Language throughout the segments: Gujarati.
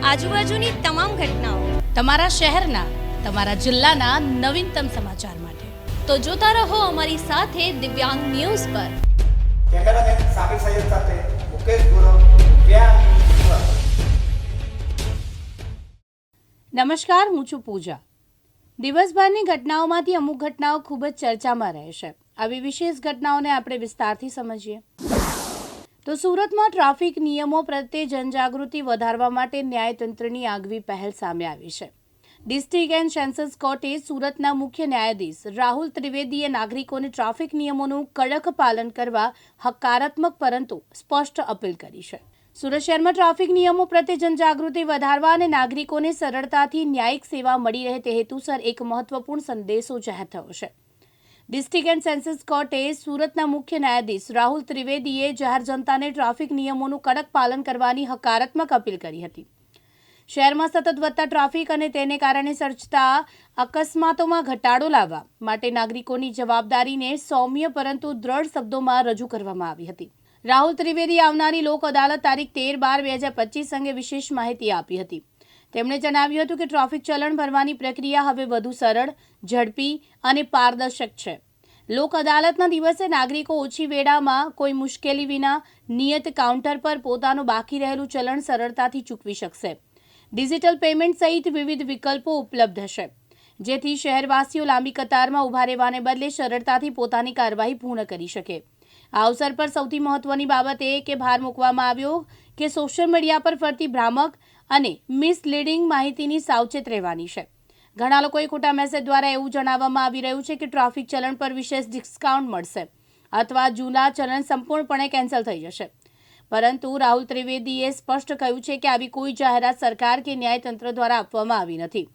આજુબાજુની તમામ ઘટનાઓ, તમારા શહેરના, તમારા જિલ્લાના નવીનતમ સમાચાર માટે તો જોતા રહો અમારી સાથે દિવ્યાંગ ન્યૂઝ પર. કેમેરામેન સાબિર સૈયદ સાથે મુકેશ ગુરવ, દિવ્યાંગ ન્યૂઝ. નમસ્કાર, હું છું પૂજા. દિવસભરની ઘટનાઓમાંથી અમુક ઘટનાઓ ખૂબ જ ચર્ચામાં રહે છે. આવી વિશેષ ઘટનાઓને આપણે વિસ્તારથી સમજીએ તો સુરતમાં ટ્રાફિક નિયમો પ્રત્યે જનજાગૃતિ વધારવા માટે ન્યાયતંત્રની આગવી પહેલ સામે આવી છે. ડિસ્ટ્રિક્ટ એન્ડ સેશન્સ કોર્ટે સુરતના મુખ્ય ન્યાયાધીશ રાહુલ ત્રિવેદીએ નાગરિકોને ટ્રાફિક નિયમોનું કડક પાલન કરવા હકારાત્મક પરંતુ સ્પષ્ટ અપીલ કરી છે. સુરત શહેરમાં ટ્રાફિક નિયમો પ્રત્યે જનજાગૃતિ વધારવા અને નાગરિકોને સરળતાથી ન્યાયિક સેવા મળી રહે તે હેતુસર એક મહત્વપૂર્ણ સંદેશો જાહેર થયો છે. ડિસ્ટ્રિક્ટ એન્ડ સેશન્સ કોર્ટે સુરતના મુખ્ય ન્યાયાધીશ રાહુલ ત્રિવેદીએ જાહેર જનતાને ટ્રાફિક નિયમોનું કડક પાલન કરવાની હકારાત્મક અપીલ કરી હતી. શહેરમાં સતત વધતા ટ્રાફિક અને તેને કારણે સર્જતા અકસ્માતોમાં ઘટાડો લાવવા માટે નાગરિકોની જવાબદારીને સૌમ્ય પરંતુ દ્રઢ શબ્દોમાં રજૂ કરવામાં આવી હતી. રાહુલ ત્રિવેદીએ આવનારી લોક અદાલત તારીખ 13/12/2025 અંગે વિશેષ માહિતી આપી હતી. તેમણે જણાવ્યું હતું કે ટ્રાફિક ચલણ ભરવાની પ્રક્રિયા હવે વધુ સરળ, ઝડપી અને પારદર્શક છે. લોક અદાલતના દિવસે નાગરિકો ઓછી વેળામાં કોઈ મુશ્કેલી વિના નિયત કાઉન્ટર પર પોતાનું બાકી રહેલું ચલણ સરળતાથી ચૂકવી શકશે. ડિજિટલ પેમેન્ટ સહિત વિવિધ વિકલ્પો ઉપલબ્ધ હશે, જેથી શહેરવાસીઓ લાંબી કતારમાં ઊભા રહેવાને બદલે સરળતાથી પોતાની કાર્યવાહી પૂર્ણ કરી શકે. આ અવસર પર સૌથી મહત્વની બાબત એ કે ભાર મૂકવામાં આવ્યો કે સોશિયલ મીડિયા પર ફરતી ભ્રામક અને મિસલીડિંગ માહિતીની સાવચેત રહેવાની છે. ઘણા લોકોએ ખોટા મેસેજ દ્વારા એવું જણાવવામાં આવી રહ્યું છે કે ટ્રાફિક ચલણ પર વિશેષ ડિસ્કાઉન્ટ મળશે અથવા જૂના ચલણ સંપૂર્ણપણે કેન્સલ થઈ જશે. પરંતુ રાહુલ ત્રિવેદીએ સ્પષ્ટ કહ્યું છે કે આવી કોઈ જાહેરાત સરકાર કે ન્યાયતંત્ર દ્વારા આપવામાં આવી નથી.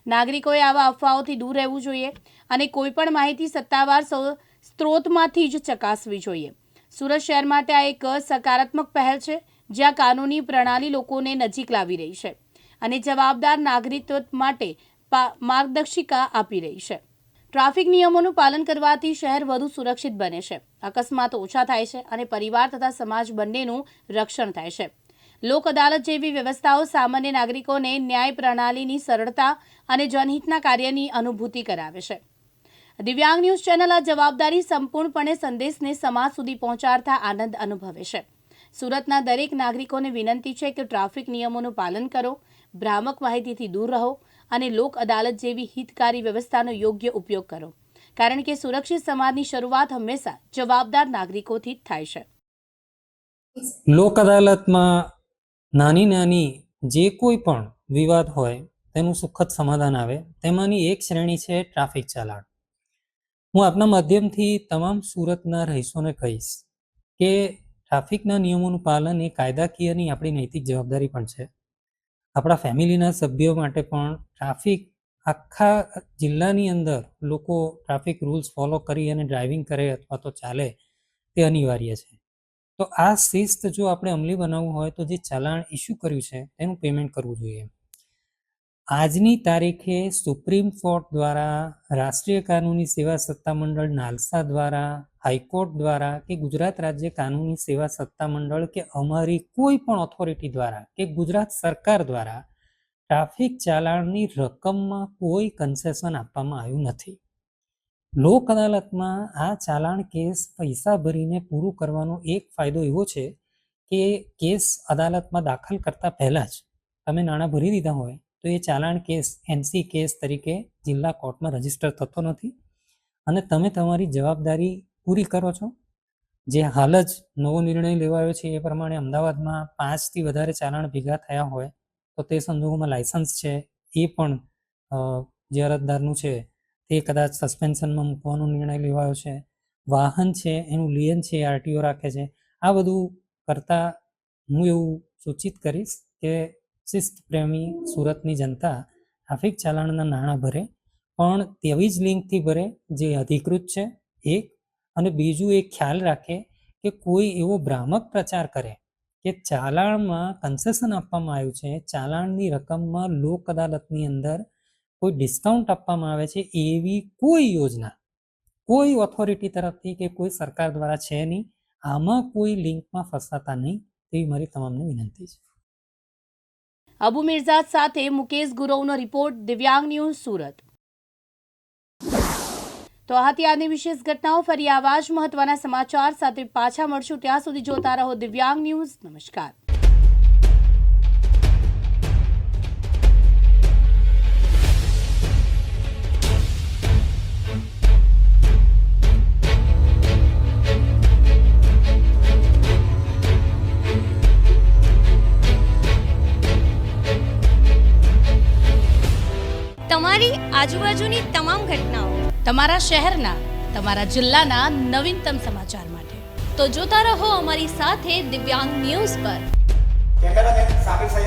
નાગરિકોએ આવા અફવાઓથી દૂર રહેવું જોઈએ અને કોઈપણ માહિતી સત્તાવાર સ્ત્રોતમાંથી જ ચકાસવી જોઈએ. સુરત શહેર માટે આ એક સકારાત્મક પહેલ છે, જ્યાં કાનૂની પ્રણાલી લોકોને નજીક લાવી રહી છે અને જવાબદાર નાગરિકત્વ માટે માર્ગદર્શિકા આપી રહી છે. ટ્રાફિક નિયમોનું પાલન કરવાથી શહેર વધુ સુરક્ષિત બને છે, અકસ્માતો ઓછા થાય છે અને પરિવાર તથા સમાજ બંનેનું રક્ષણ થાય છે. લોક અદાલત જેવી વ્યવસ્થાઓ સામાન્ય નાગરિકોને ન્યાય પ્રણાલીની સરળતા અને જનહિતના કાર્યની અનુભૂતિ કરાવે છે. દિવ્યાંગ ન્યૂઝ ચેનલ આ જવાબદારી સંપૂર્ણપણે સંદેશને સમાજ સુધી પહોંચાડતા આનંદ અનુભવે છે. સુરતના દરેક નાગરિકોને વિનંતી છે કે ટ્રાફિક નિયમોનું પાલન કરો, ભ્રામક માહિતીથી દૂર રહો અને લોક અદાલત જેવી હિતકારી વ્યવસ્થાનો યોગ્ય ઉપયોગ કરો, કારણ કે સુરક્ષિત સમાજની શરૂઆત હંમેશા જવાબદાર નાગરિકોથી જ થાય છે. લોક અદાલતમાં નાની નાની જે કોઈ પણ વિવાદ હોય તેનું સુખદ સમાધાન આવે, તેમાંની એક શ્રેણી છે ટ્રાફિક ચાલાણ. હું આપના માધ્યમથી તમામ સુરતના રહીશોને કહીશ કે ટ્રાફિકના નિયમોનું પાલન એ કાયદાકીયની આપણી નૈતિક જવાબદારી પણ છે. આપણા ફેમિલીના સભ્યો માટે પણ ટ્રાફિક આખા જિલ્લાની અંદર લોકો ટ્રાફિક રૂલ્સ ફોલો કરી અને ડ્રાઇવિંગ કરે અથવા તો ચાલે તે અનિવાર્ય છે. તો આ શિસ્ત જો આપણે અમલી બનાવવું હોય તો જે ચલાણ ઇસ્યુ કર્યું છે તેનું પેમેન્ટ કરવું જોઈએ. આજની તારીખે સુપ્રીમ કોર્ટ દ્વારા, રાષ્ટ્રીય કાનૂની સેવા સત્તામંડળ નાલસા દ્વારા, હાઈકોર્ટ દ્વારા કે ગુજરાત રાજ્ય કાનૂની સેવા સત્તામંડળ કે અમારી કોઈ પણ ઓથોરિટી દ્વારા કે ગુજરાત સરકાર દ્વારા ટ્રાફિક ચાલાણની રકમમાં કોઈ કન્સેશન આપવામાં આવ્યું નથી. લોક અદાલતમાં આ ચાલાણ કેસ પૈસા ભરીને પૂરું કરવાનો એક ફાયદો એવો છે કે કેસ અદાલતમાં દાખલ કરતા પહેલાં જ તમે નાણાં ભરી દીધા હોય તો એ ચાલાણ કેસ એનસી કેસ તરીકે જિલ્લા કોર્ટમાં રજીસ્ટર થતો નથી અને તમે તમારી જવાબદારી પૂરી કરો છો. જે હાલ જ નવો નિર્ણય લેવાયો છે એ પ્રમાણે અમદાવાદમાં 5થી વધારે ચાલાણ ભેગા થયા હોય તો તે સંજોગોમાં લાયસન્સ છે એ પણ જે અરજદારનું છે તે કદાચ સસ્પેન્શનમાં મૂકવાનો નિર્ણય લેવાયો છે. વાહન છે એનું લિયન છે એ આરટીઓ રાખે છે. આ બધું કરતાં હું એવું સૂચિત કરીશ કે શિસ્ત પ્રેમી સુરતની જનતા ટ્રાફિક ચાલાણના નાણાં ભરે, પણ તેવી જ લિંકથી ભરે જે અધિકૃત છે એક, અને બીજું એ ખ્યાલ રાખે કે કોઈ એવો ભ્રામક પ્રચાર કરે કે ચાલાણમાં કન્સેશન આપવામાં આવ્યું છે, ચાલાણની રકમમાં લોક અદાલતની અંદર કોઈ ડિસ્કાઉન્ટ આપવામાં આવે છે, એવી કોઈ યોજના કોઈ ઓથોરિટી તરફથી કે કોઈ સરકાર દ્વારા છે નહીં. આમાં કોઈ લિંકમાં ફસાતા નહીં તેવી મારી તમામને વિનંતી છે. અબુ મિર્ઝા સાથે મુકેશ ગુરવનો રિપોર્ટ, દિવ્યાંગ ન્યૂઝ, સુરત. તો આ હતી આજની વિશેષ ઘટનાઓ. ફરી આવા જ મહત્વના સમાચાર સાથે પાછા મળશું. ત્યાં સુધી જોતા રહો દિવ્યાંગ ન્યૂઝ. નમસ્કાર. તમારી આજુબાજુની તમામ ઘટનાઓ, તમારા શહેરના, તમારા જિલ્લાના નવીનતમ સમાચાર માટે તો જોતા રહો અમારી સાથે દિવ્યાંગ ન્યૂઝ પર. કેમેરામેન સાબિર સૈયદ